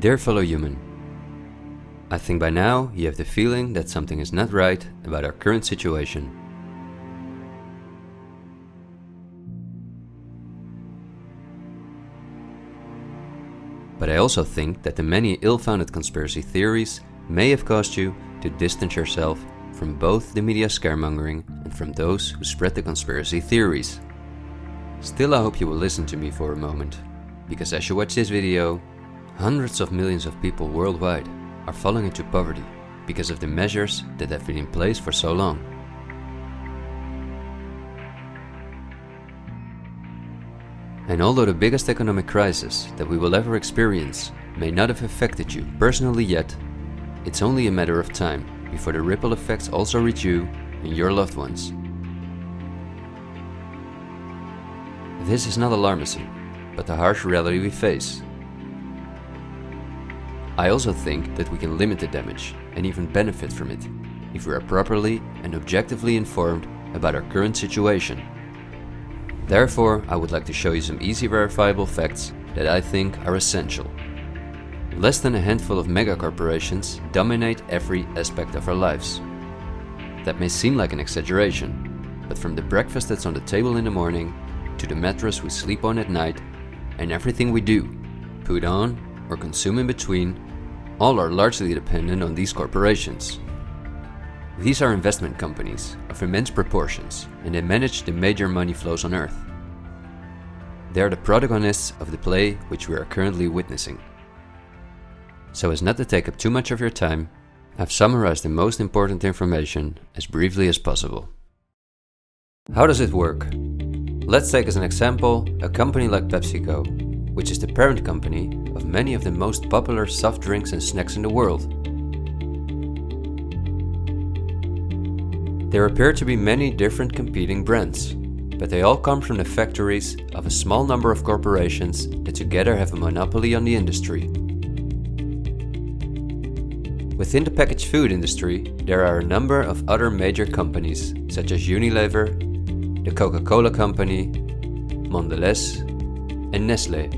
Dear fellow human, I think by now you have the feeling that something is not right about our current situation. But I also think that the many ill-founded conspiracy theories may have caused you to distance yourself from both the media scaremongering and from those who spread the conspiracy theories. Still, I hope you will listen to me for a moment, because as you watch this video, hundreds of millions of people worldwide are falling into poverty because of the measures that have been in place for so long. And although the biggest economic crisis that we will ever experience may not have affected you personally yet, it's only a matter of time before the ripple effects also reach you and your loved ones. This is not alarmism, but the harsh reality we face. I also think that we can limit the damage and even benefit from it if we are properly and objectively informed about our current situation. Therefore, I would like to show you some easy verifiable facts that I think are essential. Less than a handful of megacorporations dominate every aspect of our lives. That may seem like an exaggeration, but from the breakfast that's on the table in the morning, to the mattress we sleep on at night, and everything we do, put on, or consume in between, all are largely dependent on these corporations. These are investment companies of immense proportions, and they manage the major money flows on Earth. They are the protagonists of the play which we are currently witnessing. So as not to take up too much of your time, I've summarized the most important information as briefly as possible. How does it work? Let's take as an example a company like PepsiCo, which is the parent company of many of the most popular soft drinks and snacks in the world. There appear to be many different competing brands, but they all come from the factories of a small number of corporations that together have a monopoly on the industry. Within the packaged food industry, there are a number of other major companies such as Unilever, the Coca-Cola Company, Mondelez, and Nestlé.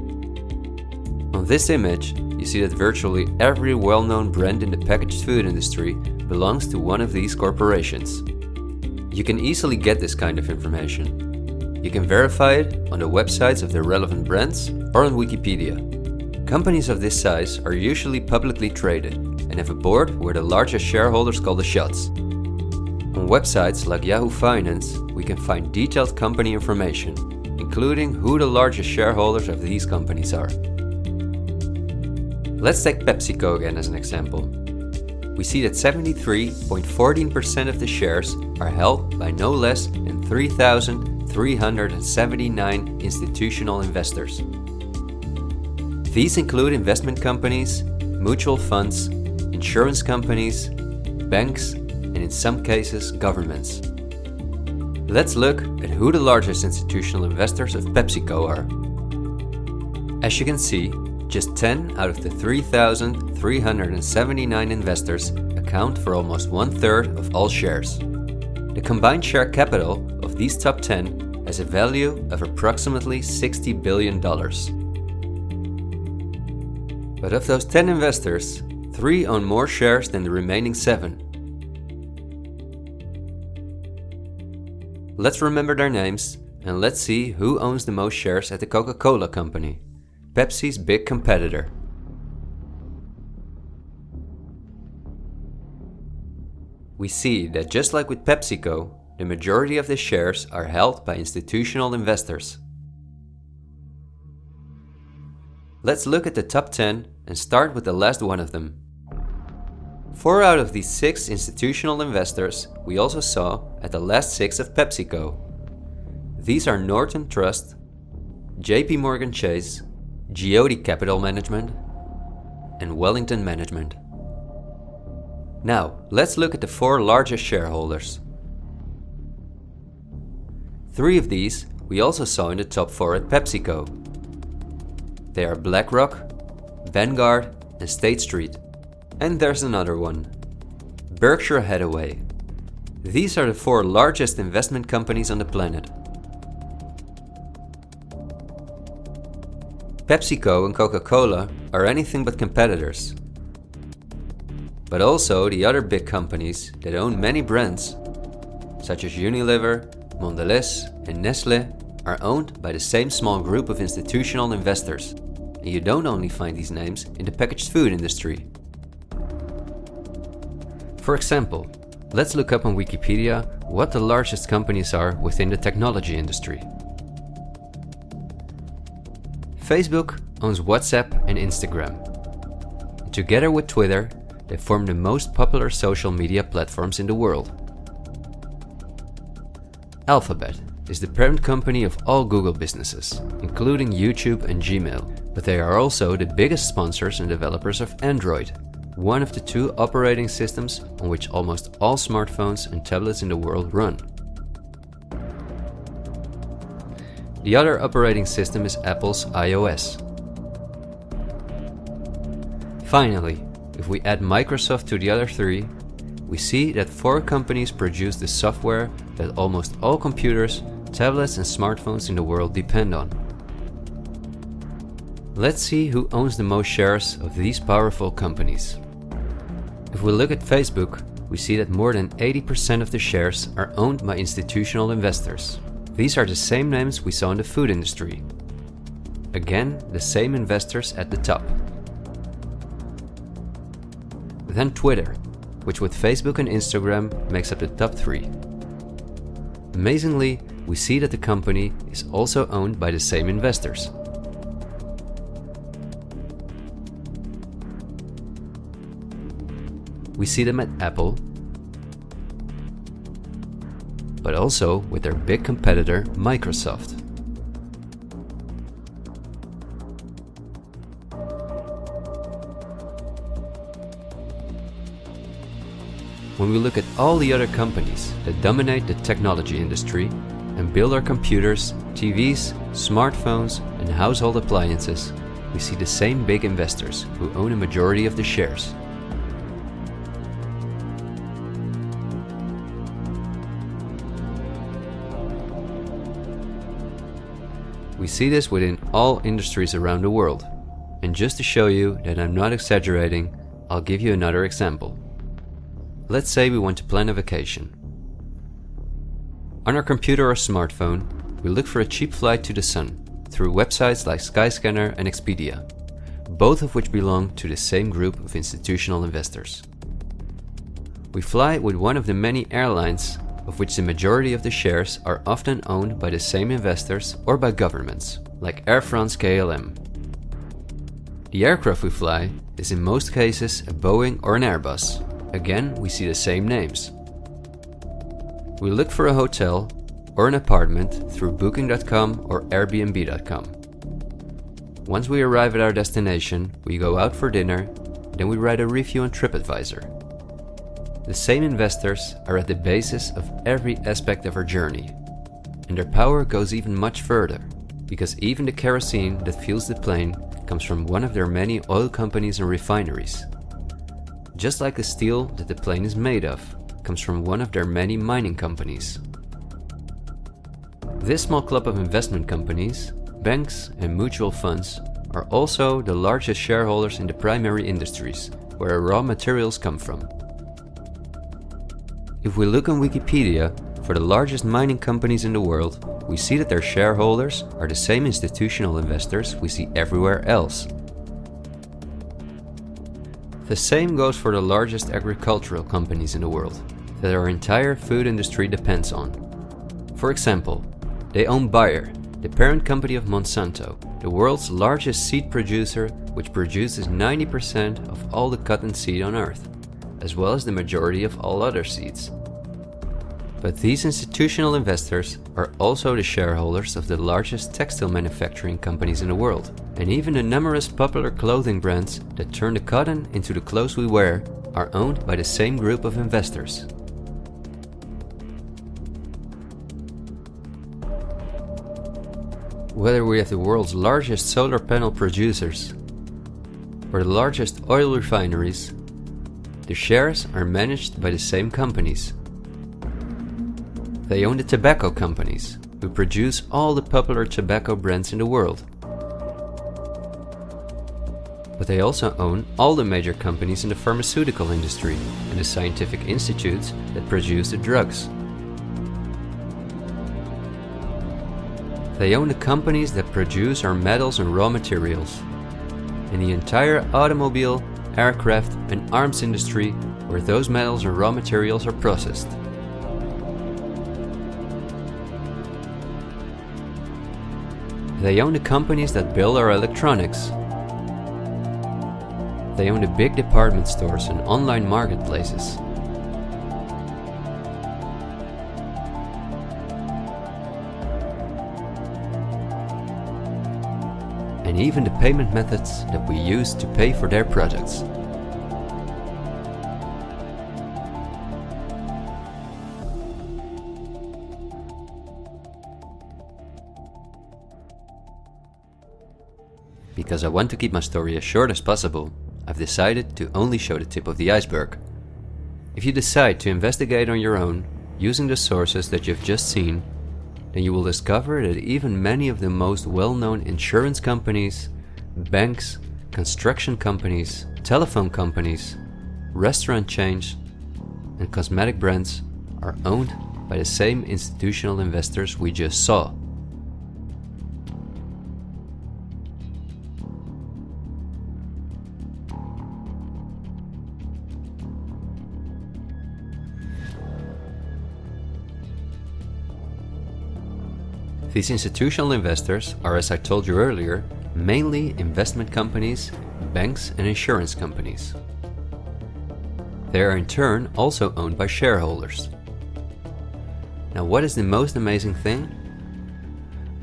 On this image, you see that virtually every well-known brand in the packaged food industry belongs to one of these corporations. You can easily get this kind of information. You can verify it on the websites of the relevant brands or on Wikipedia. Companies of this size are usually publicly traded and have a board where the largest shareholders call the shots. On websites like Yahoo Finance, we can find detailed company information, including who the largest shareholders of these companies are. Let's take PepsiCo again as an example. We see that 73.14% of the shares are held by no less than 3,379 institutional investors. These include investment companies, mutual funds, insurance companies, banks, and in some cases, governments. Let's look at who the largest institutional investors of PepsiCo are. As you can see, just 10 out of the 3,379 investors account for almost 1/3 of all shares. The combined share capital of these top 10 has a value of approximately $60 billion. But of those 10 investors, 3 own more shares than the remaining 7. Let's remember their names and let's see who owns the most shares at the Coca-Cola Company, Pepsi's big competitor. We see that just like with PepsiCo, the majority of the shares are held by institutional investors. Let's look at the top 10 and start with the last one of them. 4 out of these 6 institutional investors we also saw at the last 6 of PepsiCo. These are Norton Trust, JP Morgan Chase, Geode Capital Management, and Wellington Management. Now, let's look at the 4 largest shareholders. 3 of these we also saw in the top 4 at PepsiCo. They are BlackRock, Vanguard, and State Street. And there's another one, Berkshire Hathaway. These are the 4 largest investment companies on the planet. PepsiCo and Coca-Cola are anything but competitors. But also the other big companies that own many brands, such as Unilever, Mondelez and Nestlé, are owned by the same small group of institutional investors. And you don't only find these names in the packaged food industry. For example, let's look up on Wikipedia what the largest companies are within the technology industry. Facebook owns WhatsApp and Instagram. Together with Twitter, they form the most popular social media platforms in the world. Alphabet is the parent company of all Google businesses, including YouTube and Gmail, but they are also the biggest sponsors and developers of Android, one of the two operating systems on which almost all smartphones and tablets in the world run. The other operating system is Apple's iOS. Finally, if we add Microsoft to the other three, we see that 4 companies produce the software that almost all computers, tablets and smartphones in the world depend on. Let's see who owns the most shares of these powerful companies. If we look at Facebook, we see that more than 80% of the shares are owned by institutional investors. These are the same names we saw in the food industry. Again, the same investors at the top. Then Twitter, which with Facebook and Instagram makes up the top 3. Amazingly, we see that the company is also owned by the same investors. We see them at Apple, but also with their big competitor Microsoft. When we look at all the other companies that dominate the technology industry and build our computers, TVs, smartphones and household appliances, we see the same big investors who own a majority of the shares. We see this within all industries around the world. And just to show you that I'm not exaggerating, I'll give you another example. Let's say we want to plan a vacation. On our computer or smartphone, we look for a cheap flight to the sun through websites like Skyscanner and Expedia, both of which belong to the same group of institutional investors. We fly with one of the many airlines, of which the majority of the shares are often owned by the same investors or by governments, like Air France-KLM. The aircraft we fly is in most cases a Boeing or an Airbus. Again, we see the same names. We look for a hotel or an apartment through Booking.com or Airbnb.com. Once we arrive at our destination, we go out for dinner, then we write a review on TripAdvisor. The same investors are at the basis of every aspect of our journey, and their power goes even much further, because even the kerosene that fuels the plane comes from one of their many oil companies and refineries. Just like the steel that the plane is made of comes from one of their many mining companies. This small club of investment companies, banks and mutual funds are also the largest shareholders in the primary industries, where raw materials come from. If we look on Wikipedia for the largest mining companies in the world, we see that their shareholders are the same institutional investors we see everywhere else. The same goes for the largest agricultural companies in the world, that our entire food industry depends on. For example, they own Bayer, the parent company of Monsanto, the world's largest seed producer, which produces 90% of all the cotton seed on Earth, as well as the majority of all other seeds. But these institutional investors are also the shareholders of the largest textile manufacturing companies in the world, and even the numerous popular clothing brands that turn the cotton into the clothes we wear are owned by the same group of investors. Whether we have the world's largest solar panel producers or the largest oil refineries, the shares are managed by the same companies. They own the tobacco companies, who produce all the popular tobacco brands in the world. But they also own all the major companies in the pharmaceutical industry and the scientific institutes that produce the drugs. They own the companies that produce our metals and raw materials, and the entire automobile, aircraft and arms industry where those metals and raw materials are processed. They own the companies that build our electronics. They own the big department stores and online marketplaces. And even the payment methods that we use to pay for their products. Because I want to keep my story as short as possible, I've decided to only show the tip of the iceberg. If you decide to investigate on your own, using the sources that you've just seen, then you will discover that even many of the most well-known insurance companies, banks, construction companies, telephone companies, restaurant chains, and cosmetic brands are owned by the same institutional investors we just saw. These institutional investors are, as I told you earlier, mainly investment companies, banks and insurance companies. They are in turn also owned by shareholders. Now, what is the most amazing thing?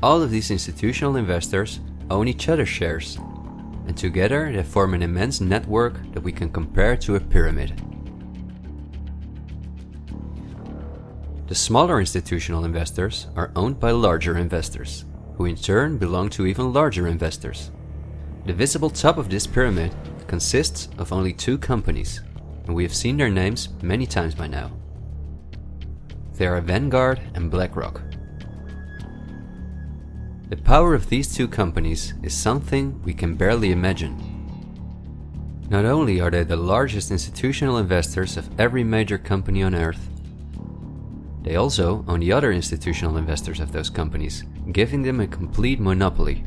All of these institutional investors own each other's shares, and together they form an immense network that we can compare to a pyramid. The smaller institutional investors are owned by larger investors, who in turn belong to even larger investors. The visible top of this pyramid consists of only two companies, and we have seen their names many times by now. They are Vanguard and BlackRock. The power of these two companies is something we can barely imagine. Not only are they the largest institutional investors of every major company on Earth, they also own the other institutional investors of those companies, giving them a complete monopoly.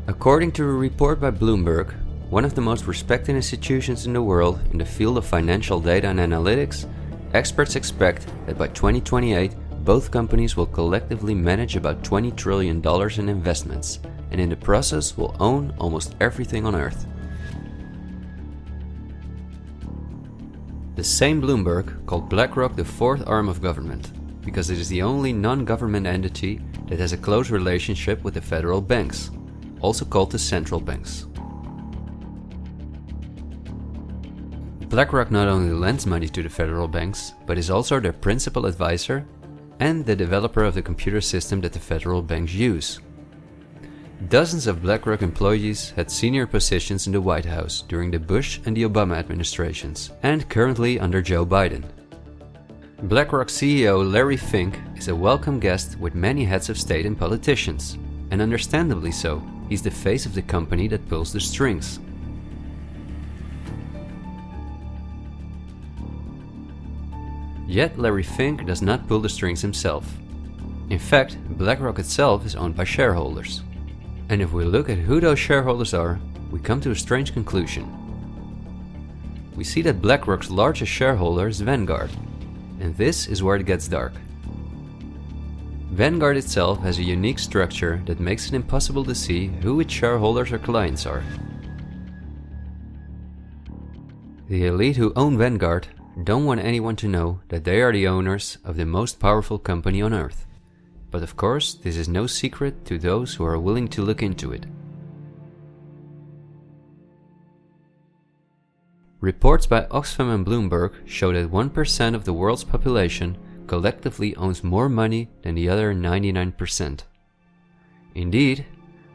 According to a report by Bloomberg, one of the most respected institutions in the world in the field of financial data and analytics, experts expect that by 2028, both companies will collectively manage about $20 trillion in investments, and in the process will own almost everything on Earth. The same Bloomberg called BlackRock the fourth arm of government, because it is the only non-government entity that has a close relationship with the federal banks, also called the central banks. BlackRock not only lends money to the federal banks, but is also their principal advisor and the developer of the computer system that the federal banks use. Dozens of BlackRock employees had senior positions in the White House during the Bush and the Obama administrations, and currently under Joe Biden. BlackRock CEO Larry Fink is a welcome guest with many heads of state and politicians, and understandably so. He's the face of the company that pulls the strings. Yet Larry Fink does not pull the strings himself. In fact, BlackRock itself is owned by shareholders. And if we look at who those shareholders are, we come to a strange conclusion. We see that BlackRock's largest shareholder is Vanguard, and this is where it gets dark. Vanguard itself has a unique structure that makes it impossible to see who its shareholders or clients are. The elite who own Vanguard don't want anyone to know that they are the owners of the most powerful company on Earth. But of course, this is no secret to those who are willing to look into it. Reports by Oxfam and Bloomberg show that 1% of the world's population collectively owns more money than the other 99%. Indeed,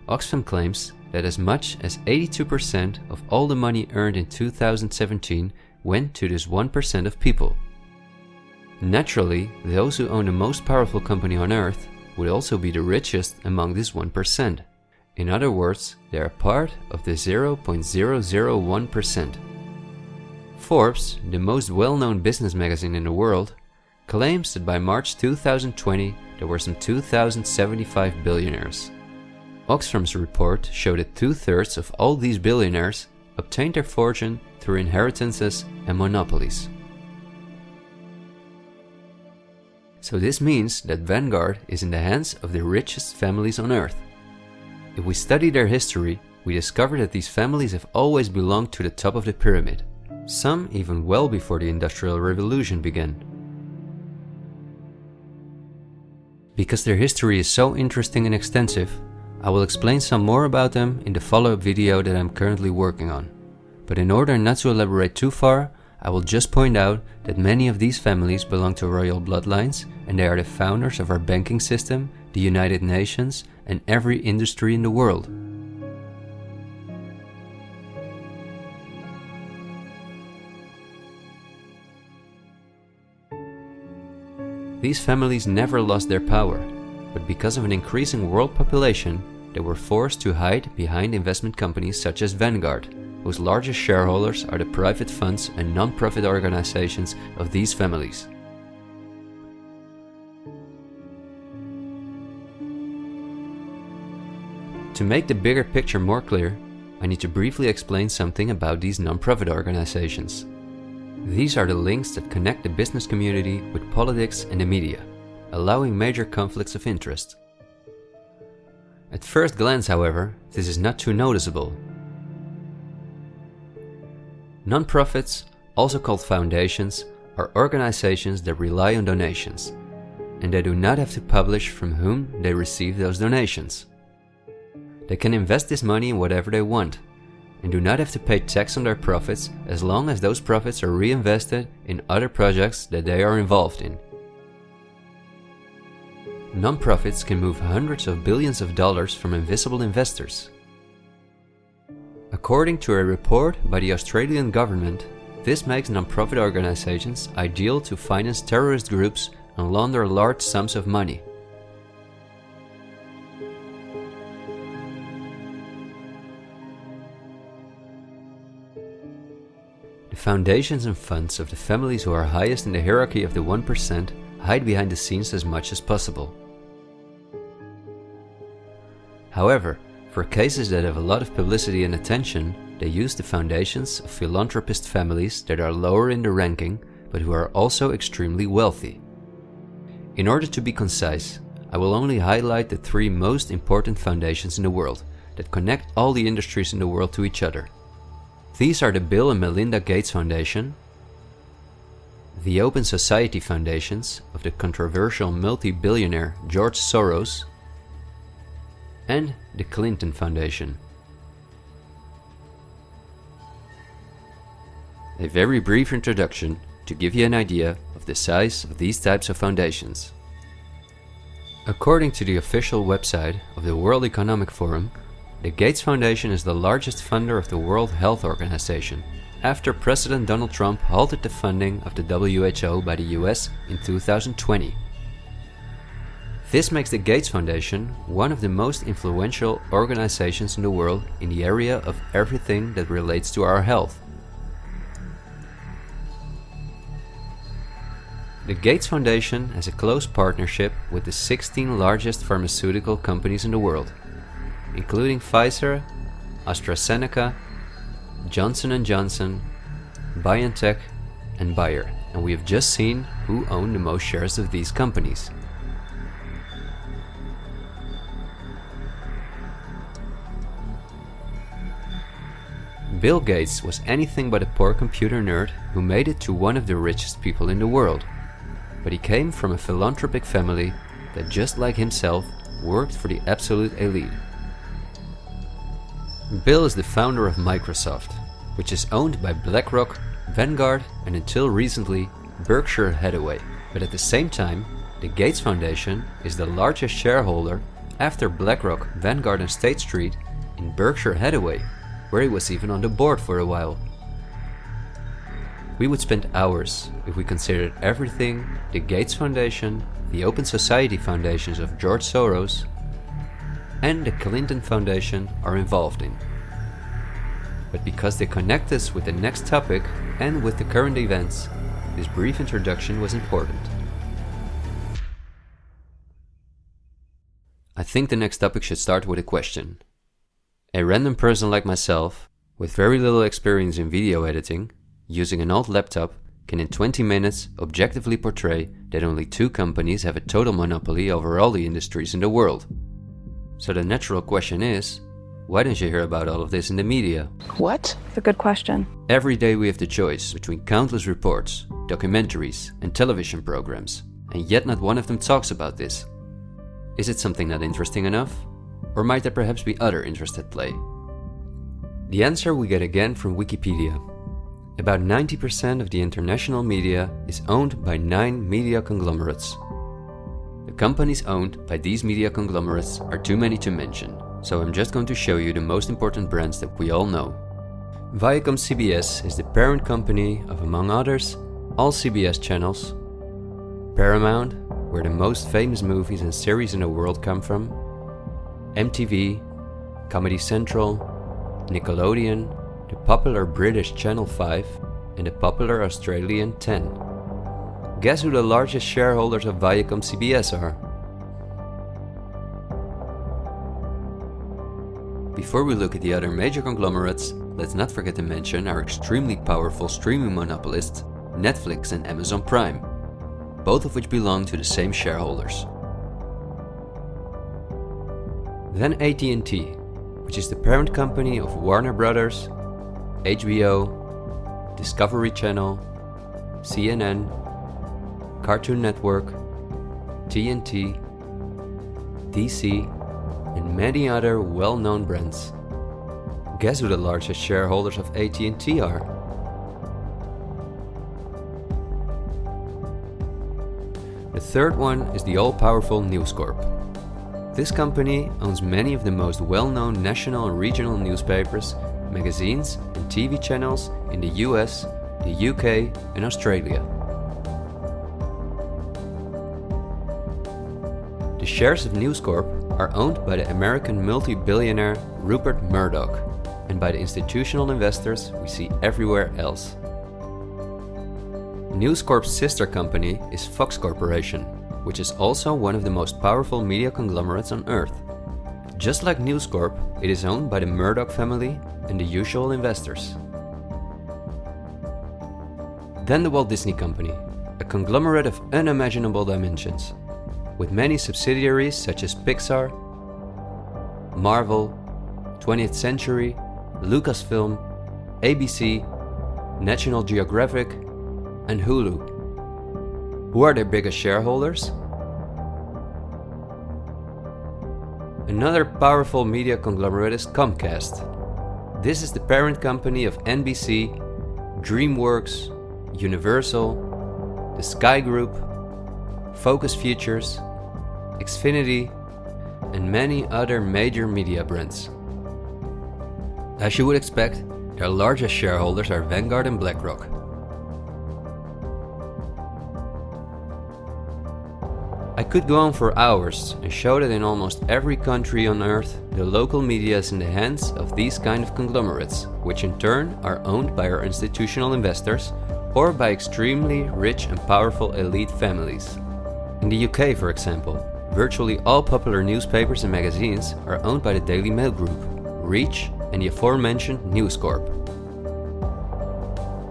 Oxfam claims that as much as 82% of all the money earned in 2017 went to this 1% of people. Naturally, those who own the most powerful company on Earth would also be the richest among this 1%. In other words, they are part of the 0.001%. Forbes, the most well-known business magazine in the world, claims that by March 2020 there were some 2,075 billionaires. Oxfam's report showed that 2/3 of all these billionaires obtained their fortune through inheritances and monopolies. So this means that Vanguard is in the hands of the richest families on earth. If we study their history, we discover that these families have always belonged to the top of the pyramid, some even well before the Industrial Revolution began. Because their history is so interesting and extensive, I will explain some more about them in the follow-up video that I'm currently working on. But in order not to elaborate too far, I will just point out that many of these families belong to royal bloodlines, and they are the founders of our banking system, the United Nations, and every industry in the world. These families never lost their power, but because of an increasing world population, they were forced to hide behind investment companies such as Vanguard, whose largest shareholders are the private funds and non-profit organizations of these families. To make the bigger picture more clear, I need to briefly explain something about these non-profit organizations. These are the links that connect the business community with politics and the media, allowing major conflicts of interest. At first glance, however, this is not too noticeable. Non-profits, also called foundations, are organizations that rely on donations, and they do not have to publish from whom they receive those donations. They can invest this money in whatever they want, and do not have to pay tax on their profits as long as those profits are reinvested in other projects that they are involved in. Non-profits can move hundreds of billions of dollars from invisible investors. According to a report by the Australian government, this makes non-profit organizations ideal to finance terrorist groups and launder large sums of money. The foundations and funds of the families who are highest in the hierarchy of the 1% hide behind the scenes as much as possible. However, for cases that have a lot of publicity and attention, they use the foundations of philanthropist families that are lower in the ranking, but who are also extremely wealthy. In order to be concise, I will only highlight the 3 most important foundations in the world that connect all the industries in the world to each other. These are the Bill and Melinda Gates Foundation, the Open Society Foundations of the controversial multi-billionaire George Soros, and the Clinton Foundation. A very brief introduction to give you an idea of the size of these types of foundations. According to the official website of the World Economic Forum, the Gates Foundation is the largest funder of the World Health Organization, after President Donald Trump halted the funding of the WHO by the US in 2020. This makes the Gates Foundation one of the most influential organizations in the world in the area of everything that relates to our health. The Gates Foundation has a close partnership with the 16 largest pharmaceutical companies in the world, including Pfizer, AstraZeneca, Johnson & Johnson, BioNTech, and Bayer, and we have just seen who own the most shares of these companies. Bill Gates was anything but a poor computer nerd who made it to one of the richest people in the world, but he came from a philanthropic family that, just like himself, worked for the absolute elite. Bill is the founder of Microsoft, which is owned by BlackRock, Vanguard, and until recently Berkshire Hathaway. But at the same time, the Gates Foundation is the largest shareholder after BlackRock, Vanguard, and State Street in Berkshire Hathaway, where he was even on the board for a while. We would spend hours if we considered everything the Gates Foundation, the Open Society Foundations of George Soros, and the Clinton Foundation are involved in. But because they connect us with the next topic and with the current events, this brief introduction was important. I think the next topic should start with a question. A random person like myself, with very little experience in video editing, using an old laptop, can in 20 minutes objectively portray that only 2 companies have a total monopoly over all the industries in the world. So the natural question is, why don't you hear about all of this in the media? What? It's a good question. Every day we have the choice between countless reports, documentaries, and television programs, and yet not one of them talks about this. Is it something not interesting enough? Or might there perhaps be other interests at play? The answer we get again from Wikipedia. About 90% of the international media is owned by 9 media conglomerates. The companies owned by these media conglomerates are too many to mention, so I'm just going to show you the most important brands that we all know. Viacom CBS is the parent company of, among others, all CBS channels, Paramount, where the most famous movies and series in the world come from, MTV, Comedy Central, Nickelodeon, the popular British Channel 5, and the popular Australian 10. Guess who the largest shareholders of Viacom CBS are? Before we look at the other major conglomerates, let's not forget to mention our extremely powerful streaming monopolists, Netflix and Amazon Prime, both of which belong to the same shareholders. Then AT&T, which is the parent company of Warner Brothers, HBO, Discovery Channel, CNN, Cartoon Network, TNT, DC, and many other well-known brands. Guess who the largest shareholders of AT&T are? The third one is the all-powerful News Corp. This company owns many of the most well-known national and regional newspapers, magazines, and TV channels in the US, the UK, and Australia. The shares of News Corp are owned by the American multi-billionaire Rupert Murdoch and by the institutional investors we see everywhere else. News Corp's sister company is Fox Corporation, which is also one of the most powerful media conglomerates on Earth. Just like News Corp, it is owned by the Murdoch family and the usual investors. Then the Walt Disney Company, a conglomerate of unimaginable dimensions, with many subsidiaries such as Pixar, Marvel, 20th Century, Lucasfilm, ABC, National Geographic, and Hulu. Who are their biggest shareholders? Another powerful media conglomerate is Comcast. This is the parent company of NBC, DreamWorks, Universal, the Sky Group, Focus Features, Xfinity, and many other major media brands. As you would expect, their largest shareholders are Vanguard and BlackRock. I could go on for hours and show that in almost every country on Earth, the local media is in the hands of these kind of conglomerates, which in turn are owned by our institutional investors or by extremely rich and powerful elite families. In the UK, for example, virtually all popular newspapers and magazines are owned by the Daily Mail Group, Reach, and the aforementioned News Corp.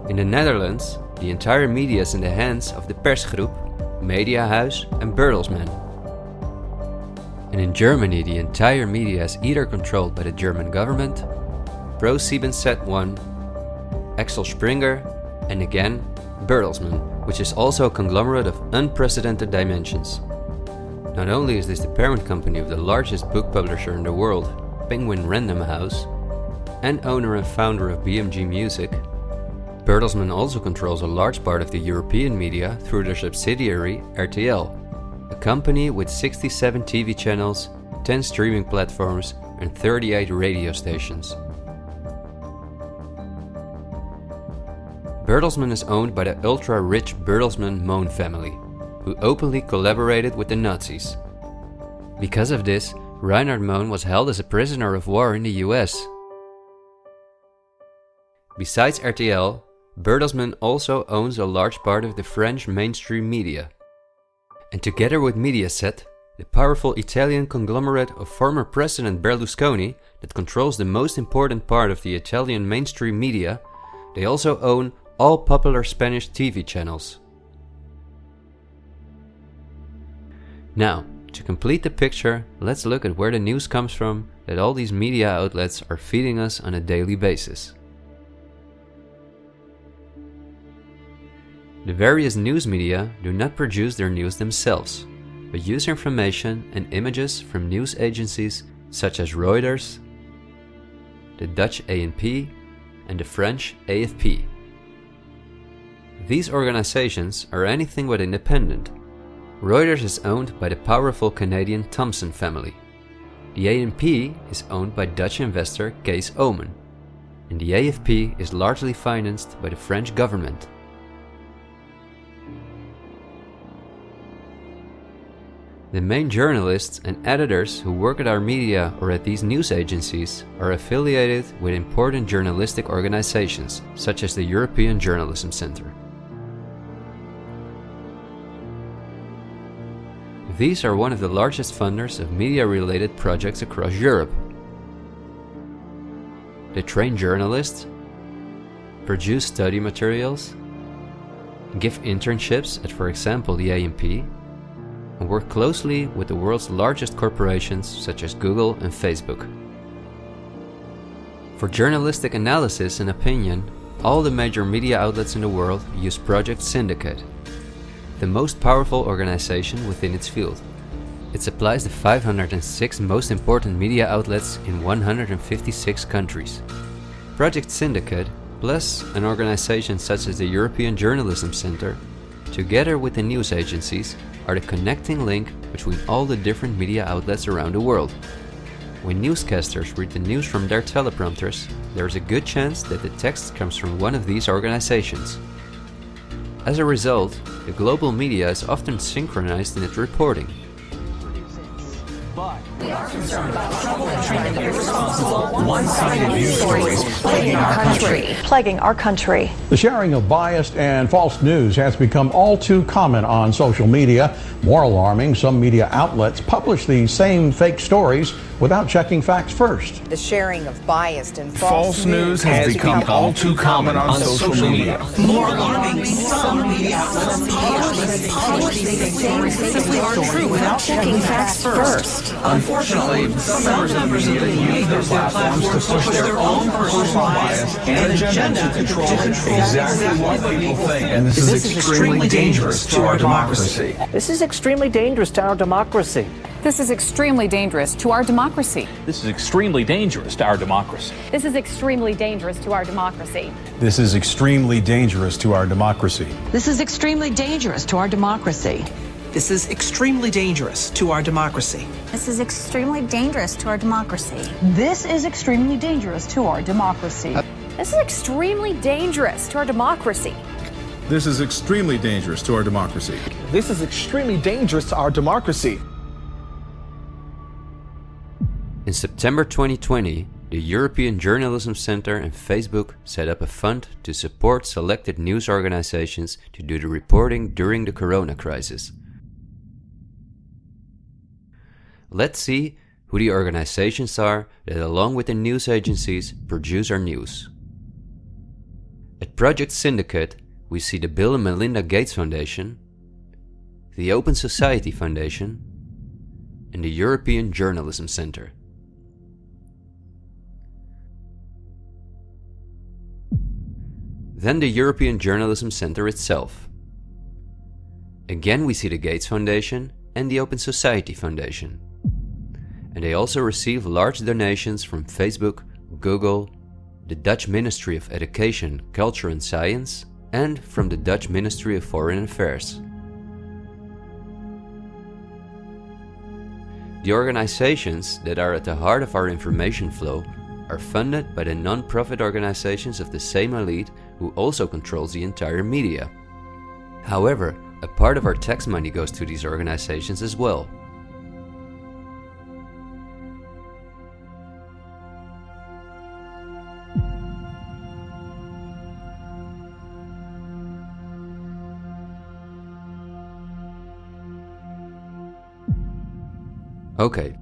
In the Netherlands, the entire media is in the hands of the Persgroep, Mediahuis, and Bertelsmann. And in Germany, the entire media is either controlled by the German government, ProSiebenSat.1, Axel Springer, and again, Bertelsmann, which is also a conglomerate of unprecedented dimensions. Not only is this the parent company of the largest book publisher in the world, Penguin Random House, and owner and founder of BMG Music, Bertelsmann also controls a large part of the European media through their subsidiary RTL, a company with 67 TV channels, 10 streaming platforms, and 38 radio stations. Bertelsmann is owned by the ultra-rich Bertelsmann-Mohn family, who openly collaborated with the Nazis. Because of this, Reinhard Mohn was held as a prisoner of war in the US. Besides RTL, Bertelsmann also owns a large part of the French mainstream media. And together with Mediaset, the powerful Italian conglomerate of former President Berlusconi that controls the most important part of the Italian mainstream media, they also own all popular Spanish TV channels. Now, to complete the picture, let's look at where the news comes from that all these media outlets are feeding us on a daily basis. The various news media do not produce their news themselves, but use information and images from news agencies such as Reuters, the Dutch ANP, and the French AFP. These organizations are anything but independent. Reuters is owned by the powerful Canadian Thomson family. The ANP is owned by Dutch investor Kees Omen, and the AFP is largely financed by the French government. The main journalists and editors who work at our media or at these news agencies are affiliated with important journalistic organizations, such as the European Journalism Centre. These are one of the largest funders of media-related projects across Europe. They train journalists, produce study materials, give internships at, for example, the ANP, and work closely with the world's largest corporations such as Google and Facebook. For journalistic analysis and opinion, all the major media outlets in the world use Project Syndicate, the most powerful organization within its field. It supplies the 506 most important media outlets in 156 countries. Project Syndicate, plus an organization such as the European Journalism Centre, together with the news agencies, are the connecting link between all the different media outlets around the world. When newscasters read the news from their teleprompters, there is a good chance that the text comes from one of these organizations. As a result, the global media is often synchronized in its reporting. We are concerned about trouble and trend of irresponsible, one-sided news stories Plaguing our country. The sharing of biased and false news has become all too common on social media. More alarming, some media outlets publish these same fake stories without checking facts first. The sharing of biased and false news has become all too common on social media. More alarming, some media outlets publish these stories simply aren't true without checking facts first. Unfortunately, some members of the media use their platforms to push their own personal bias and agenda to control exactly what people think. And this is extremely dangerous to our democracy. This is extremely dangerous to our democracy. This is extremely dangerous to our democracy. This is extremely dangerous to our democracy. This is extremely dangerous to our democracy. This is extremely dangerous to our democracy. This is extremely dangerous to our democracy. This is extremely dangerous to our democracy. This is extremely dangerous to our democracy. This is extremely dangerous to our democracy. This is extremely dangerous to our democracy. This is extremely dangerous to our democracy. This is extremely dangerous to our democracy. In September 2020, the European Journalism Centre and Facebook set up a fund to support selected news organizations to do the reporting during the corona crisis. Let's see who the organizations are that, along with the news agencies, produce our news. At Project Syndicate, we see the Bill and Melinda Gates Foundation, the Open Society Foundation, and the European Journalism Centre. Then the European Journalism Centre itself. Again we see the Gates Foundation and the Open Society Foundation. And they also receive large donations from Facebook, Google, the Dutch Ministry of Education, Culture and Science, and from the Dutch Ministry of Foreign Affairs. The organizations that are at the heart of our information flow are funded by the non-profit organizations of the same elite who also controls the entire media. However, a part of our tax money goes to these organizations as well. Okay,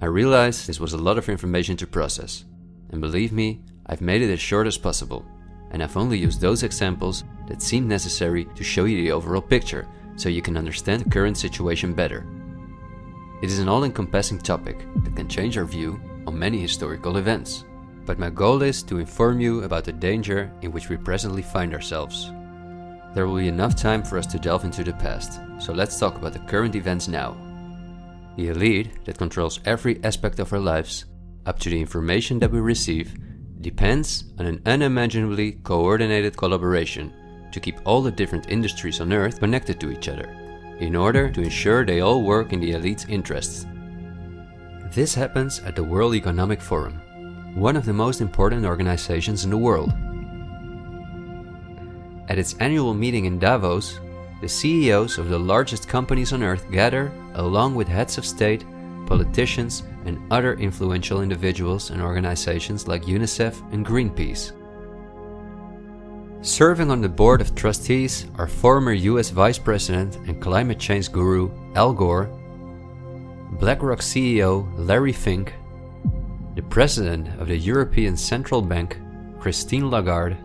I realize this was a lot of information to process, and believe me, I've made it as short as possible, and I've only used those examples that seem necessary to show you the overall picture, so you can understand the current situation better. It is an all-encompassing topic that can change our view on many historical events, but my goal is to inform you about the danger in which we presently find ourselves. There will be enough time for us to delve into the past, so let's talk about the current events now. The elite that controls every aspect of our lives, up to the information that we receive, depends on an unimaginably coordinated collaboration to keep all the different industries on Earth connected to each other, in order to ensure they all work in the elite's interests. This happens at the World Economic Forum, one of the most important organizations in the world. At its annual meeting in Davos, the CEOs of the largest companies on Earth gather along with heads of state, politicians, and other influential individuals and organizations like UNICEF and Greenpeace. Serving on the board of trustees are former US Vice President and climate change guru Al Gore, BlackRock CEO Larry Fink, the President of the European Central Bank Christine Lagarde,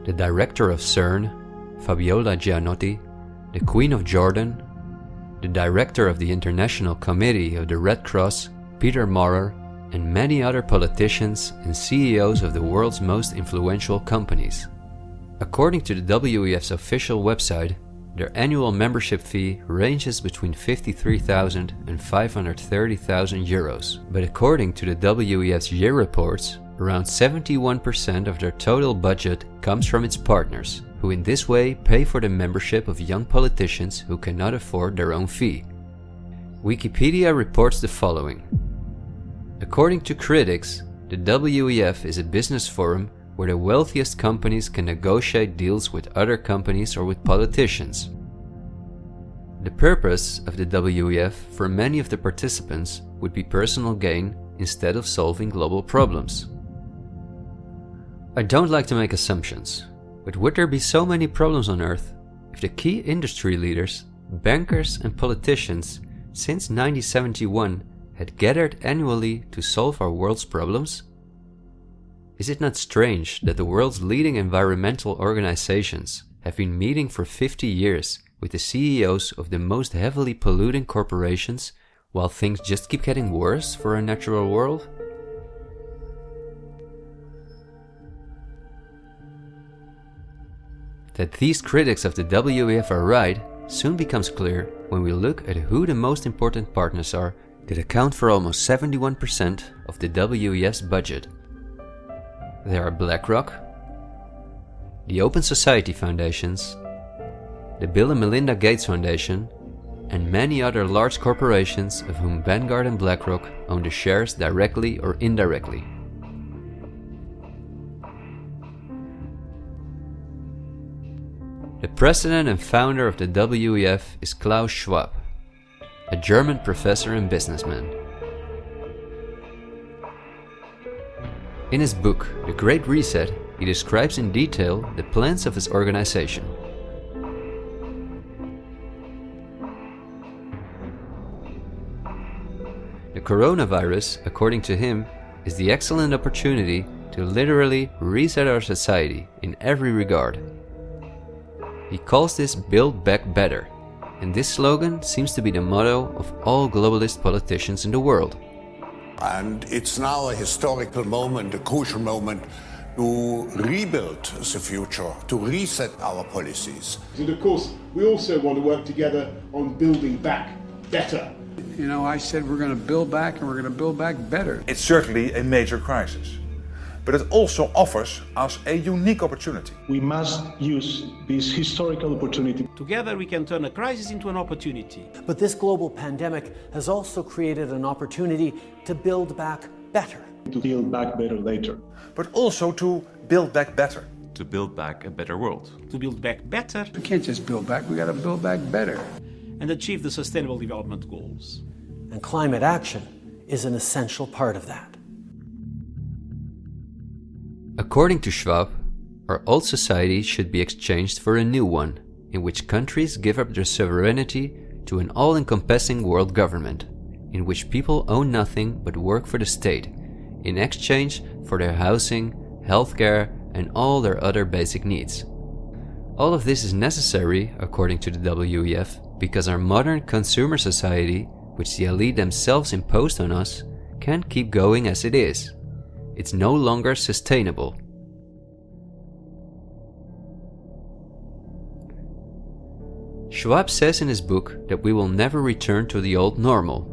the Director of CERN Fabiola Gianotti, the Queen of Jordan, the Director of the International Committee of the Red Cross Peter Maurer, and many other politicians and CEOs of the world's most influential companies. According to the WEF's official website, their annual membership fee ranges between 53,000 and 530,000 euros. But according to the WEF's year reports, around 71% of their total budget comes from its partners, who in this way pay for the membership of young politicians who cannot afford their own fee. Wikipedia reports the following. According to critics, the WEF is a business forum where the wealthiest companies can negotiate deals with other companies or with politicians. The purpose of the WEF for many of the participants would be personal gain instead of solving global problems. I don't like to make assumptions, but would there be so many problems on Earth if the key industry leaders, bankers and politicians since 1971 had gathered annually to solve our world's problems? Is it not strange that the world's leading environmental organizations have been meeting for 50 years with the CEOs of the most heavily polluting corporations while things just keep getting worse for our natural world? That these critics of the WEF are right soon becomes clear when we look at who the most important partners are that account for almost 71% of the WEF's budget. There are BlackRock, the Open Society Foundations, the Bill and Melinda Gates Foundation, and many other large corporations of whom Vanguard and BlackRock own the shares directly or indirectly. The president and founder of the WEF is Klaus Schwab, a German professor and businessman. In his book, The Great Reset, he describes in detail the plans of his organization. The coronavirus, according to him, is the excellent opportunity to literally reset our society in every regard. He calls this Build Back Better, and this slogan seems to be the motto of all globalist politicians in the world. And it's now a historical moment, a crucial moment, to rebuild the future, to reset our policies. And of course, we also want to work together on building back better. You know, I said we're going to build back and we're going to build back better. It's certainly a major crisis, but it also offers us a unique opportunity. We must use this historical opportunity. Together we can turn a crisis into an opportunity. But this global pandemic has also created an opportunity to build back better. To build back better later. But also to build back better. To build back a better world. To build back better. We can't just build back, we got to build back better. And achieve the Sustainable Development Goals. And climate action is an essential part of that. According to Schwab, our old society should be exchanged for a new one, in which countries give up their sovereignty to an all-encompassing world government, in which people own nothing but work for the state, in exchange for their housing, healthcare, and all their other basic needs. All of this is necessary, according to the WEF, because our modern consumer society, which the elite themselves imposed on us, can't keep going as it is. It's no longer sustainable. Schwab says in his book that we will never return to the old normal.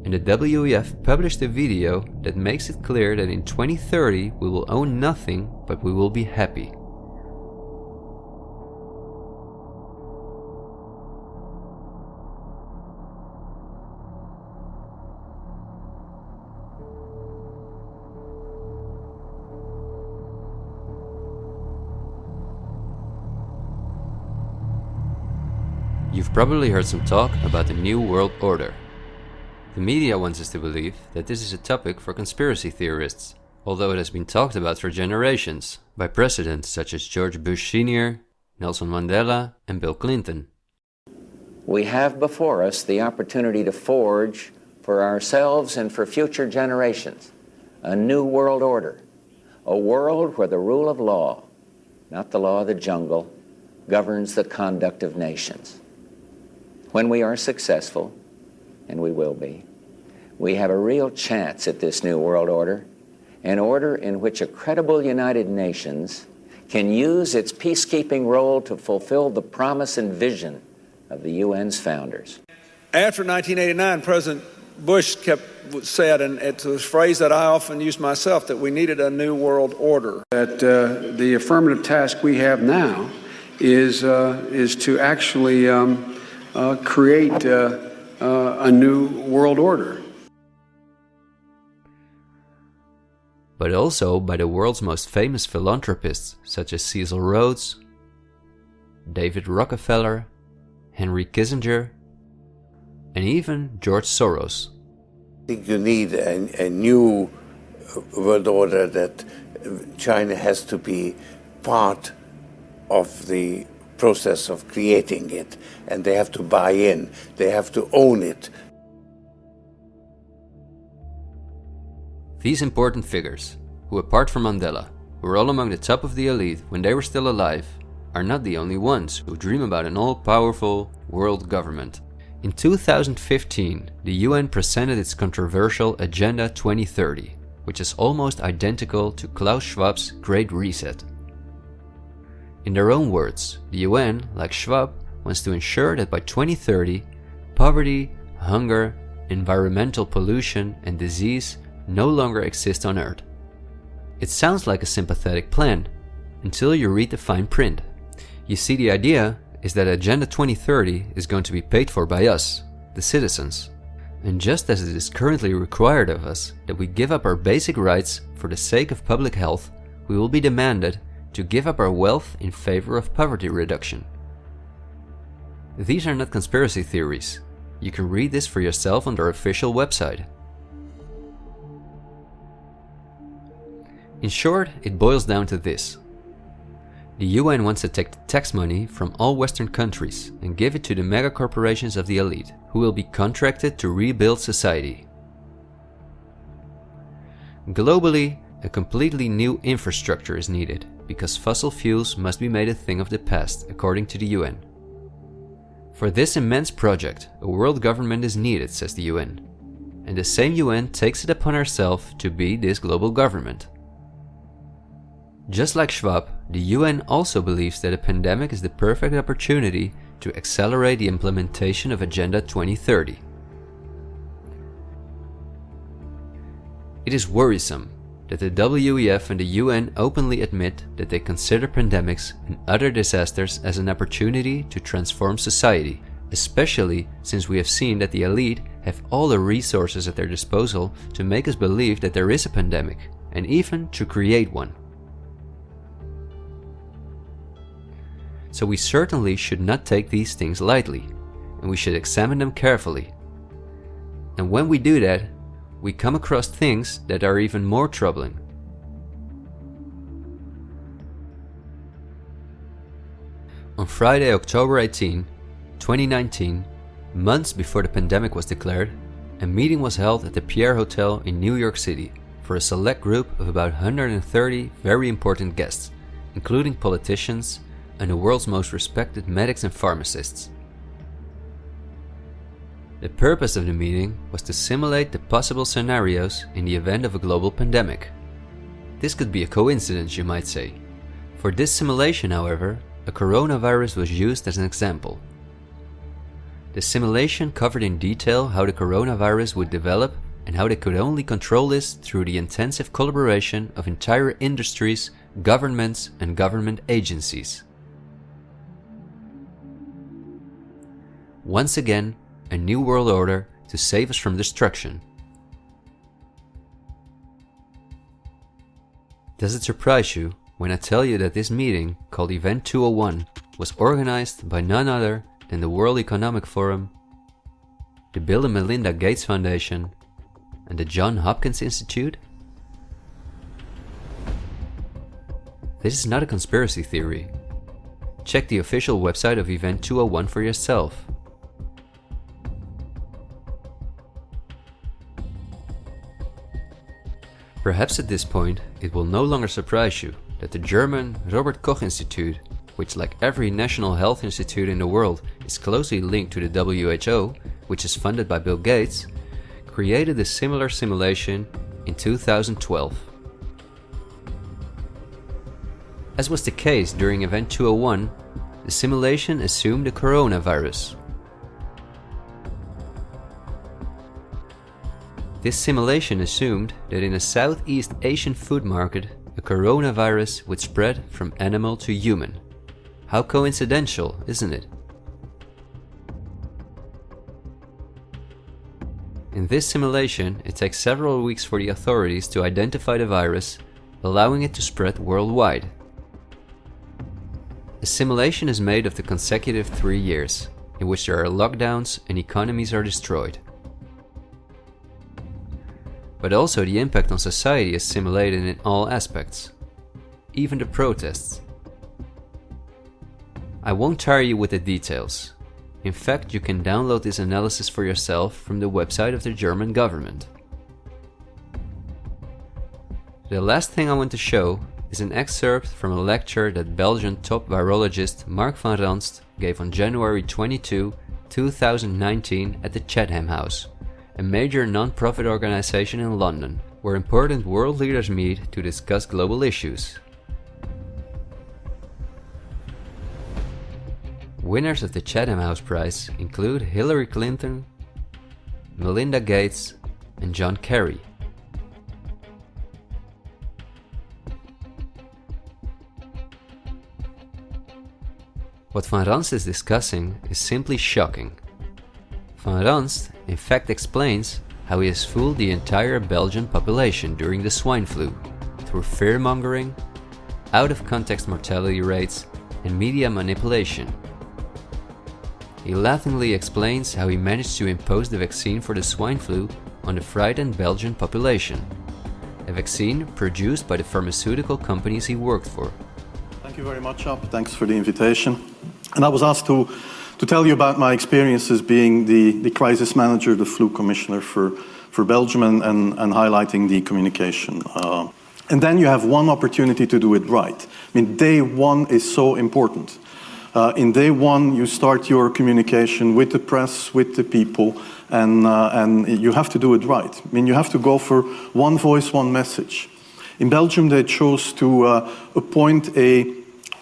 And the WEF published a video that makes it clear that in 2030 we will own nothing, but we will be happy. You've probably heard some talk about the New World Order. The media wants us to believe that this is a topic for conspiracy theorists, although it has been talked about for generations by presidents such as George Bush Sr., Nelson Mandela, and Bill Clinton. We have before us the opportunity to forge for ourselves and for future generations a new world order, a world where the rule of law, not the law of the jungle, governs the conduct of nations. When we are successful, and we will be, we have a real chance at this new world order, an order in which a credible United Nations can use its peacekeeping role to fulfill the promise and vision of the UN's founders. After 1989, President Bush said, and it's a phrase that I often use myself, that we needed a new world order. That the affirmative task we have now is to actually create a new world order. But also by the world's most famous philanthropists such as Cecil Rhodes, David Rockefeller, Henry Kissinger, and even George Soros. I think you need a new world order, that China has to be part of the process of creating it, and they have to buy in, they have to own it. These important figures, who apart from Mandela, were all among the top of the elite when they were still alive, are not the only ones who dream about an all-powerful world government. In 2015, the UN presented its controversial Agenda 2030, which is almost identical to Klaus Schwab's Great Reset. In their own words, the UN, like Schwab, wants to ensure that by 2030, poverty, hunger, environmental pollution, and disease no longer exist on Earth. It sounds like a sympathetic plan, until you read the fine print. You see, the idea is that Agenda 2030 is going to be paid for by us, the citizens. And just as it is currently required of us that we give up our basic rights for the sake of public health, we will be demanded to give up our wealth in favor of poverty reduction. These are not conspiracy theories. You can read this for yourself on their official website. In short, it boils down to this. The UN wants to take the tax money from all Western countries and give it to the mega corporations of the elite, who will be contracted to rebuild society. Globally, a completely new infrastructure is needed, because fossil fuels must be made a thing of the past, according to the UN. For this immense project, a world government is needed, says the UN. And the same UN takes it upon herself to be this global government. Just like Schwab, the UN also believes that a pandemic is the perfect opportunity to accelerate the implementation of Agenda 2030. It is worrisome that the WEF and the UN openly admit that they consider pandemics and other disasters as an opportunity to transform society, especially since we have seen that the elite have all the resources at their disposal to make us believe that there is a pandemic, and even to create one. So we certainly should not take these things lightly, and we should examine them carefully. And when we do that, we come across things that are even more troubling. On Friday, October 18, 2019, months before the pandemic was declared, a meeting was held at the Pierre Hotel in New York City for a select group of about 130 very important guests, including politicians and the world's most respected medics and pharmacists. The purpose of the meeting was to simulate the possible scenarios in the event of a global pandemic. This could be a coincidence, you might say. For this simulation, however, a coronavirus was used as an example. The simulation covered in detail how the coronavirus would develop and how they could only control this through the intensive collaboration of entire industries, governments, and government agencies. Once again, a new world order to save us from destruction. Does it surprise you when I tell you that this meeting, called Event 201, was organized by none other than the World Economic Forum, the Bill and Melinda Gates Foundation, and the Johns Hopkins Institute? This is not a conspiracy theory. Check the official website of Event 201 for yourself. Perhaps at this point, it will no longer surprise you that the German Robert Koch Institute, which like every national health institute in the world is closely linked to the WHO, which is funded by Bill Gates, created a similar simulation in 2012. As was the case during Event 201, the simulation assumed the coronavirus. This simulation assumed that in a Southeast Asian food market, a coronavirus would spread from animal to human. How coincidental, isn't it? In this simulation, it takes several weeks for the authorities to identify the virus, allowing it to spread worldwide. The simulation is made of the consecutive 3 years, in which there are lockdowns and economies are destroyed. But also the impact on society is simulated in all aspects, even the protests. I won't tire you with the details. In fact, you can download this analysis for yourself from the website of the German government. The last thing I want to show is an excerpt from a lecture that Belgian top virologist Mark van Ranst gave on January 22, 2019 at the Chatham House, a major non-profit organization in London, where important world leaders meet to discuss global issues. Winners of the Chatham House Prize include Hillary Clinton, Melinda Gates, and John Kerry. What Van Ranst is discussing is simply shocking. Van Ranst in fact explains how he has fooled the entire Belgian population during the swine flu through fear-mongering, out-of-context mortality rates, and media manipulation. He laughingly explains how he managed to impose the vaccine for the swine flu on the frightened Belgian population, a vaccine produced by the pharmaceutical companies he worked for. Thank you very much, Ab. Thanks for the invitation. And I was asked to tell you about my experiences being the crisis manager, the flu commissioner for Belgium, and highlighting the communication. And then you have one opportunity to do it right. I mean, day one is so important. In day one, you start your communication with the press, with the people, and you have to do it right. I mean, you have to go for one voice, one message. In Belgium, they chose to appoint a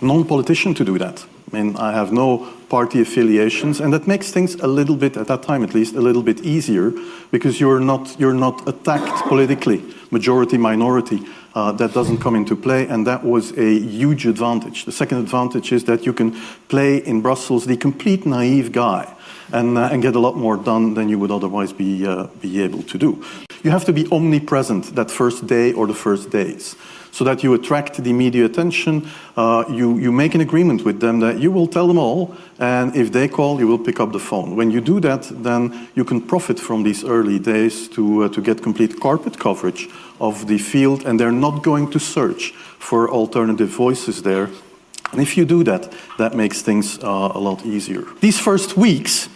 non-politician to do that. I mean, I have no party affiliations, and that makes things a little bit, at that time at least, a little bit easier, because you're not attacked politically, majority, minority. That doesn't come into play, and that was a huge advantage. The second advantage is that you can play in Brussels the complete naive guy and get a lot more done than you would otherwise be able to do. You have to be omnipresent that first day or the first days, so that you attract the media attention. You make an agreement with them that you will tell them all, and if they call, you will pick up the phone. When you do that, then you can profit from these early days to get complete carpet coverage of the field, and they're not going to search for alternative voices there. And if you do that, that makes things a lot easier. These first weeks,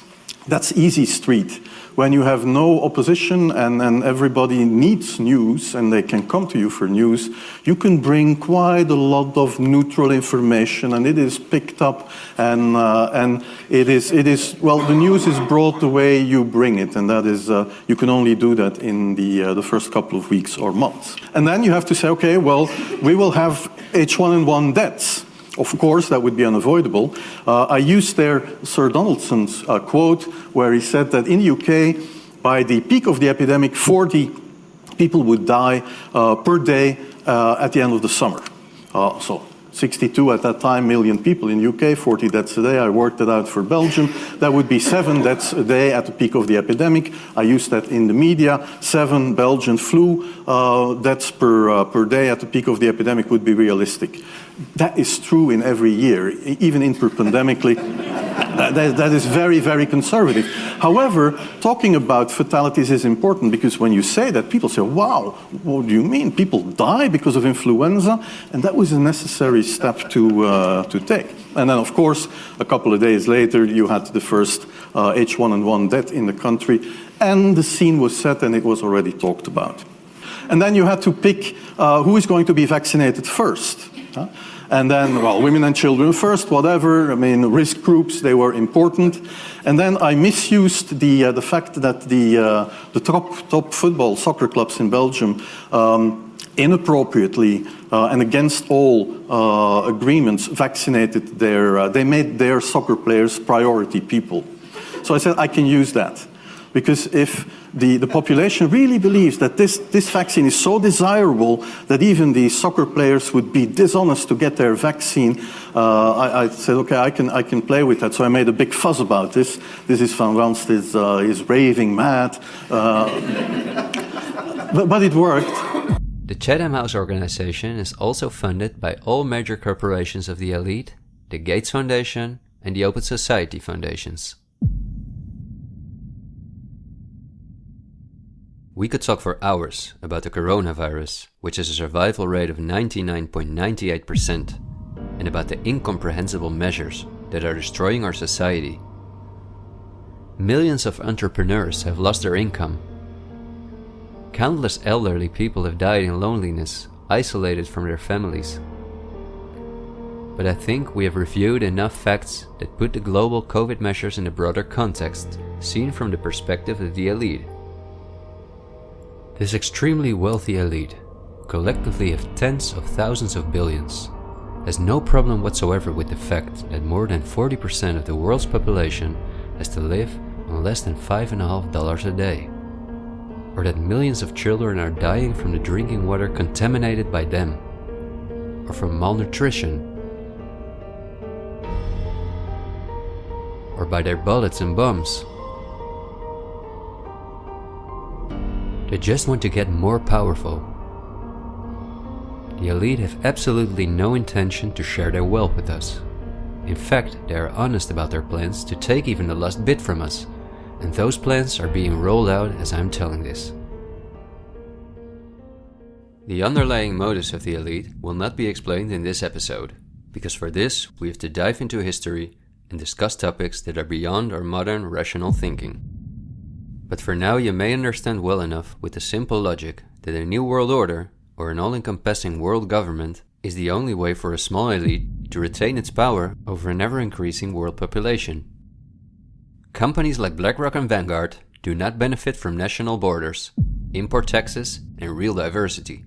That's easy street. When you have no opposition and everybody needs news and they can come to you for news, you can bring quite a lot of neutral information, and it is picked up, and it is well, the news is brought the way you bring it, and that is you can only do that in the first couple of weeks or months. And then you have to say, okay, well, we will have H1N1 deaths. Of course, that would be unavoidable. I used there Sir Donaldson's quote, where he said that in the UK, by the peak of the epidemic, 40 people would die per day at the end of the summer. So 62 at that time million people in the UK, 40 deaths a day. I worked it out for Belgium. That would be 7 deaths a day at the peak of the epidemic. I used that in the media. 7 Belgian flu deaths per day at the peak of the epidemic would be realistic. That is true in every year, even interpandemically. That is very, very conservative. However, talking about fatalities is important, because when you say that, people say, wow, what do you mean? People die because of influenza? And that was a necessary step to take. And then, of course, a couple of days later, you had the first H1N1 death in the country, and the scene was set and it was already talked about. And then you had to pick who is going to be vaccinated first. And then, well, women and children first, whatever. I mean, risk groups, they were important. And then I misused the fact that the top football soccer clubs in Belgium inappropriately and against all agreements vaccinated they made their soccer players priority people. So I said I can use that. Because if the population really believes that this vaccine is so desirable that even the soccer players would be dishonest to get their vaccine, I said, okay, I can play with that. So I made a big fuss about this. This is Van Ranst is raving mad. But it worked. The Chatham House organization is also funded by all major corporations of the elite, the Gates Foundation and the Open Society Foundations. We could talk for hours about the coronavirus, which has a survival rate of 99.98%, and about the incomprehensible measures that are destroying our society. Millions of entrepreneurs have lost their income. Countless elderly people have died in loneliness, isolated from their families. But I think we have reviewed enough facts that put the global COVID measures in a broader context, seen from the perspective of the elite. This extremely wealthy elite, collectively of tens of thousands of billions, has no problem whatsoever with the fact that more than 40% of the world's population has to live on less than $5.50 a day, or that millions of children are dying from the drinking water contaminated by them, or from malnutrition, or by their bullets and bombs. They just want to get more powerful. The elite have absolutely no intention to share their wealth with us. In fact, they are honest about their plans to take even the last bit from us, and those plans are being rolled out as I'm telling this. The underlying motives of the elite will not be explained in this episode, because for this we have to dive into history and discuss topics that are beyond our modern rational thinking. But for now you may understand well enough with the simple logic that a new world order, or an all-encompassing world government, is the only way for a small elite to retain its power over an ever-increasing world population. Companies like BlackRock and Vanguard do not benefit from national borders, import taxes, and real diversity.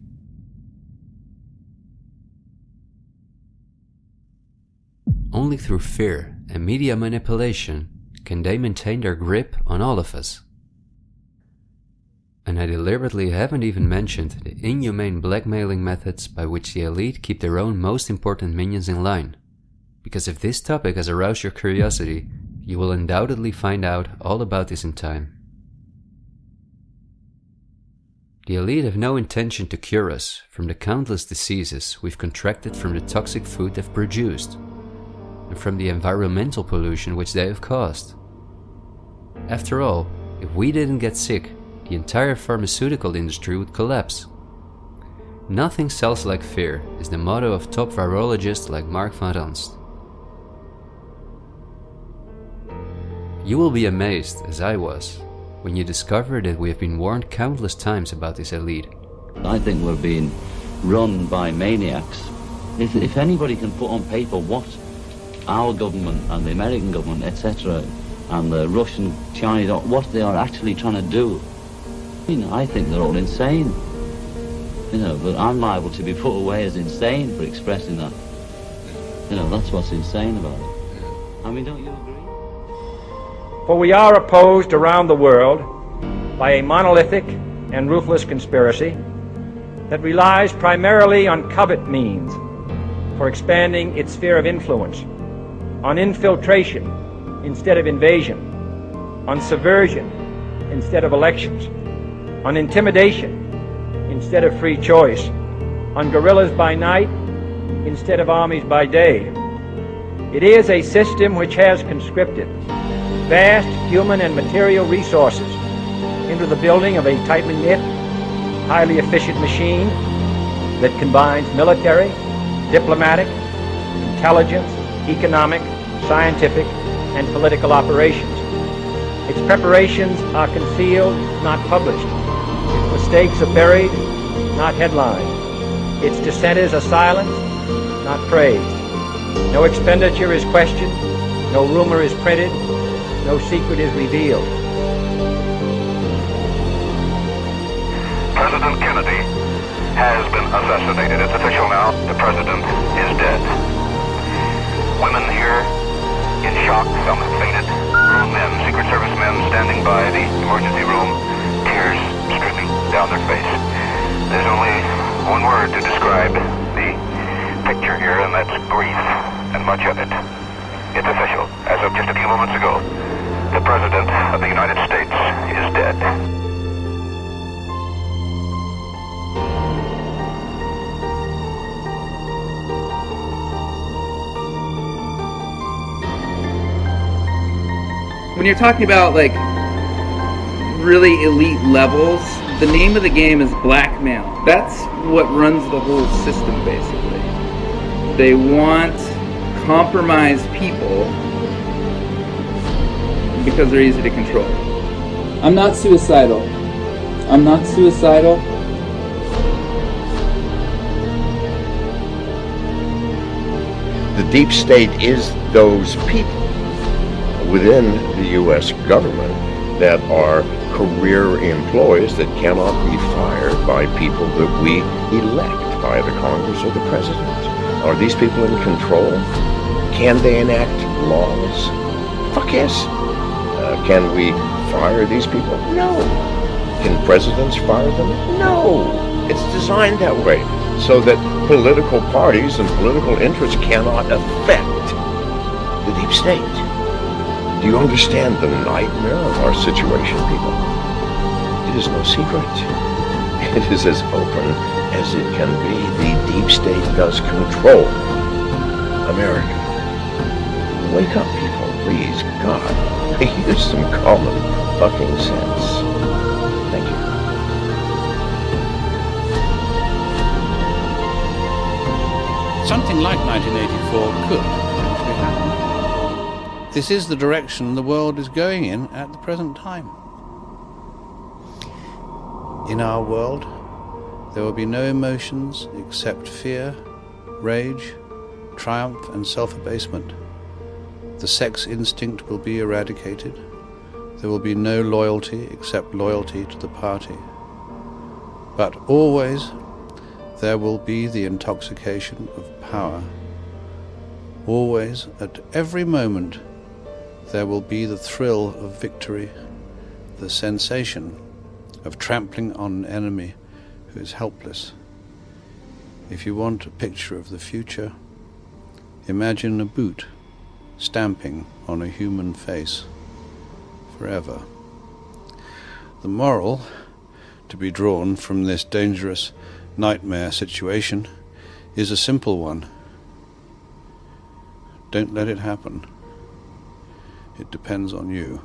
Only through fear and media manipulation can they maintain their grip on all of us. And I deliberately haven't even mentioned the inhumane blackmailing methods by which the elite keep their own most important minions in line. Because if this topic has aroused your curiosity, you will undoubtedly find out all about this in time. The elite have no intention to cure us from the countless diseases we've contracted from the toxic food they've produced, and from the environmental pollution which they have caused. After all, if we didn't get sick, the entire pharmaceutical industry would collapse. Nothing sells like fear is the motto of top virologists like Mark van Ranst. You will be amazed, as I was, when you discover that we have been warned countless times about this elite. I think we're being run by maniacs. If anybody can put on paper what our government and the American government, etc., and the Russian, Chinese, what they are actually trying to do, I think they're all insane. But I'm liable to be put away as insane for expressing that. That's what's insane about it. Don't you agree? For we are opposed around the world by a monolithic and ruthless conspiracy that relies primarily on covert means for expanding its sphere of influence, on infiltration instead of invasion, on subversion instead of elections, on intimidation instead of free choice, on guerrillas by night instead of armies by day. It is a system which has conscripted vast human and material resources into the building of a tightly knit, highly efficient machine that combines military, diplomatic, intelligence, economic, scientific, and political operations. Its preparations are concealed, not published. Its mistakes are buried, not headlined. Its dissenters are silenced, not praised. No expenditure is questioned, no rumor is printed, no secret is revealed. President Kennedy has been assassinated. It's official now. The president is dead. Women here in shock, some have fainted. Grown men, Secret Service men standing by the emergency room, tears streaming down their face. There's only one word to describe the picture here, and that's grief, and much of it. It's official. As of just a few moments ago, the President of the United States is dead. When you're talking about really elite levels, the name of the game is blackmail. That's what runs the whole system, basically. They want compromised people because they're easy to control. I'm not suicidal. I'm not suicidal. The deep state is those people within the U.S. government that are career employees that cannot be fired by people that we elect, by the Congress or the President. Are these people in control? Can they enact laws? Fuck yes. Can we fire these people? No. Can presidents fire them? No. It's designed that way so that political parties and political interests cannot affect the deep state. Do you understand the nightmare of our situation, people? It is no secret. It is as open as it can be. The deep state does control America. Wake up, people, please. God, use some common fucking sense. Thank you. Something like 1984 could potentially happen. This is the direction the world is going in at the present time. In our world, there will be no emotions except fear, rage, triumph, and self-abasement. The sex instinct will be eradicated. There will be no loyalty except loyalty to the party. But always there will be the intoxication of power. Always, at every moment, there will be the thrill of victory, the sensation of trampling on an enemy who is helpless. If you want a picture of the future, imagine a boot stamping on a human face forever. The moral to be drawn from this dangerous nightmare situation is a simple one. Don't let it happen. It depends on you.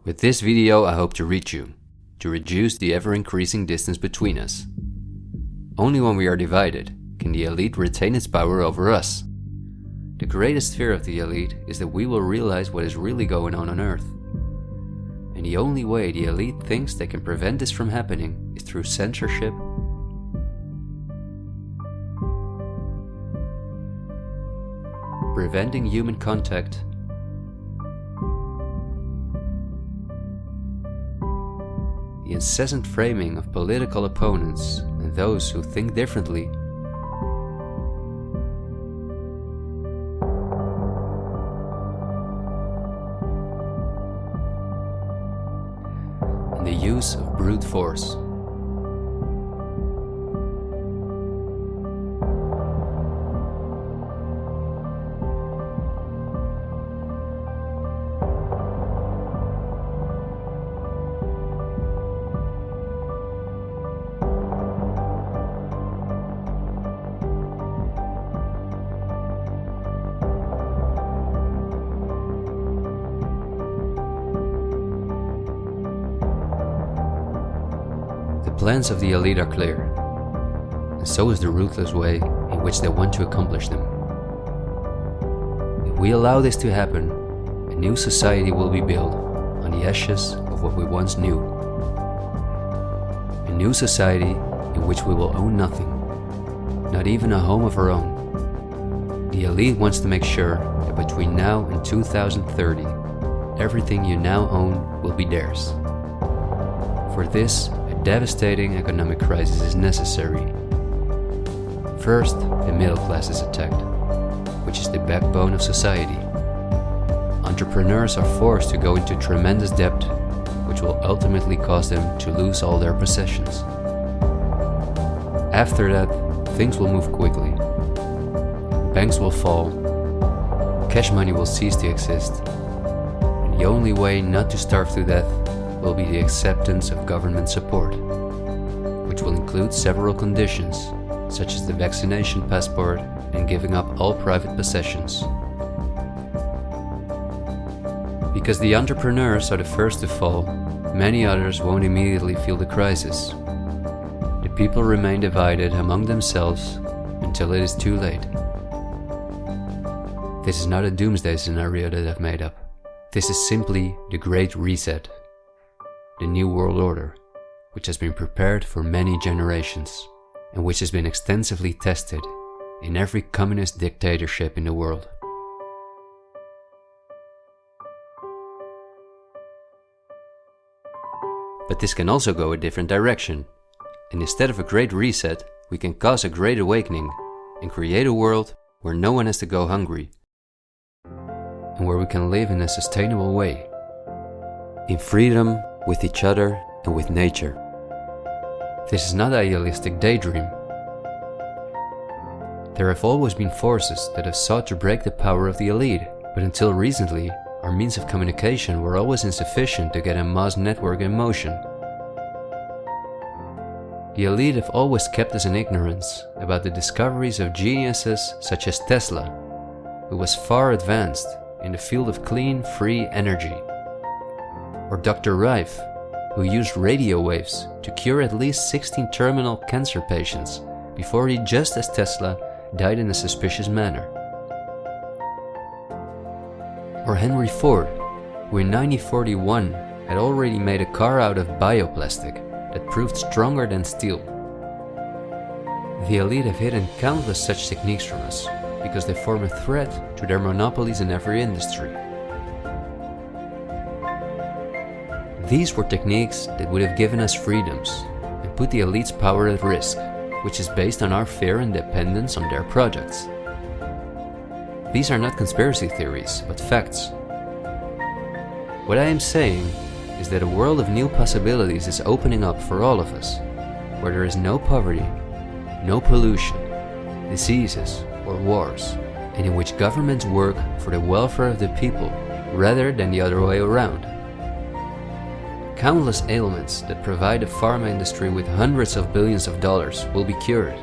With this video, I hope to reach you, to reduce the ever-increasing distance between us. Only when we are divided can the elite retain its power over us. The greatest fear of the elite is that we will realize what is really going on Earth. And the only way the elite thinks they can prevent this from happening is through censorship, preventing human contact, the incessant framing of political opponents and those who think differently, and the use of brute force. The plans of the elite are clear, and so is the ruthless way in which they want to accomplish them. If we allow this to happen, a new society will be built on the ashes of what we once knew. A new society in which we will own nothing, not even a home of our own. The elite wants to make sure that between now and 2030, everything you now own will be theirs. For this, devastating economic crisis is necessary. First, the middle class is attacked, which is the backbone of society. Entrepreneurs are forced to go into tremendous debt, which will ultimately cause them to lose all their possessions. After that, things will move quickly. Banks will fall, cash money will cease to exist, and the only way not to starve to death will be the acceptance of government support, which will include several conditions, such as the vaccination passport and giving up all private possessions. Because the entrepreneurs are the first to fall, many others won't immediately feel the crisis. The people remain divided among themselves until it is too late. This is not a doomsday scenario that I've made up. This is simply the Great Reset. The New World Order, which has been prepared for many generations, and which has been extensively tested in every communist dictatorship in the world. But this can also go a different direction, and instead of a great reset, we can cause a great awakening and create a world where no one has to go hungry, and where we can live in a sustainable way, in freedom, with each other and with nature. This is not an idealistic daydream. There have always been forces that have sought to break the power of the elite, but until recently, our means of communication were always insufficient to get a mass network in motion. The elite have always kept us in ignorance about the discoveries of geniuses such as Tesla, who was far advanced in the field of clean, free energy. Or Dr. Rife, who used radio waves to cure at least 16 terminal cancer patients before he, just as Tesla, died in a suspicious manner. Or Henry Ford, who in 1941 had already made a car out of bioplastic that proved stronger than steel. The elite have hidden countless such techniques from us because they form a threat to their monopolies in every industry. These were techniques that would have given us freedoms and put the elite's power at risk, which is based on our fear and dependence on their projects. These are not conspiracy theories, but facts. What I am saying is that a world of new possibilities is opening up for all of us, where there is no poverty, no pollution, diseases, or wars, and in which governments work for the welfare of the people rather than the other way around. Countless ailments that provide the pharma industry with hundreds of billions of dollars will be cured.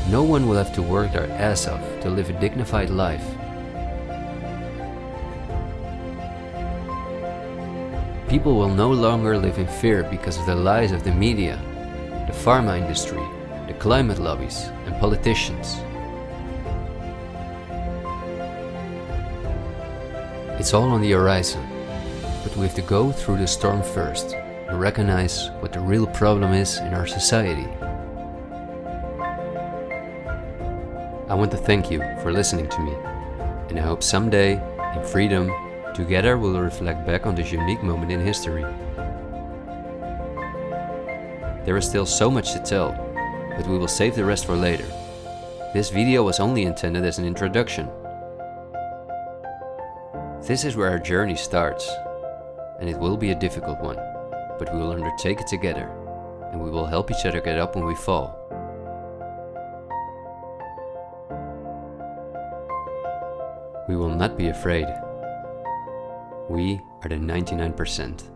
No one will have to work their ass off to live a dignified life. People will no longer live in fear because of the lies of the media, the pharma industry, the climate lobbies, and politicians. It's all on the horizon, but we have to go through the storm first and recognize what the real problem is in our society. I want to thank you for listening to me, and I hope someday, in freedom, together we'll reflect back on this unique moment in history. There is still so much to tell, but we will save the rest for later. This video was only intended as an introduction. This is where our journey starts, and it will be a difficult one, but we will undertake it together, and we will help each other get up when we fall. We will not be afraid. We are the 99%.